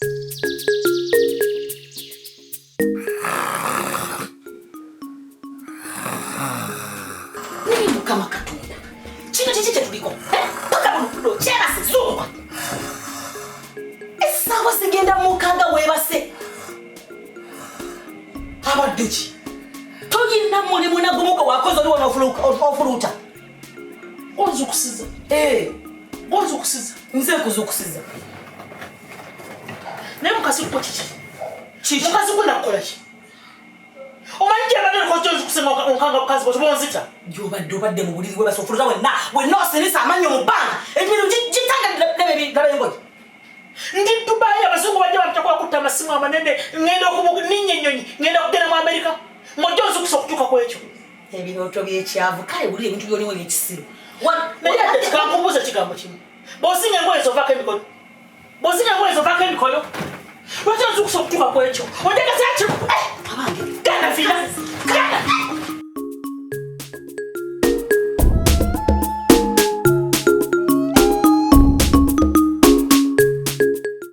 Nini kama katunda? Chino chiche tuliko. Paka buno chera sizungu. Esawa sigenda mukanga webase. Abaduchi. Toyina muli muna gumuko wakoze oli ofuluta. Ozukusiza. Ozukusiza. Nze kuzukusiza. Ne mukasi ko chichi. Chichi. Mukasi ko nakola chi. Omanyi abadde ko chozo kusema onkanga bukazi bwo bonzita. Obadde mu buliri webase ofuluta wenna osinisa amanyo mu bbanga. Ebintu gitanga debe ngoyi. Ndi Dubai abazungu bajja batakuwa kutta amasimu amanene ngenda okubuka ninyenyonyi ngenda kugenda mu America. Mojozo kusokutuka kwekyo. Ebintu by'ekyavu kale buli ebintu byoni wali ekisiru. Naye tukambuza kigambo kimu. Bosinga ngoye zovaka emikono. Bosinga ngoye zovaka emikono. Mojozo kusokutuka kwekyo. Ondeka sachi. Abange. Kana fina.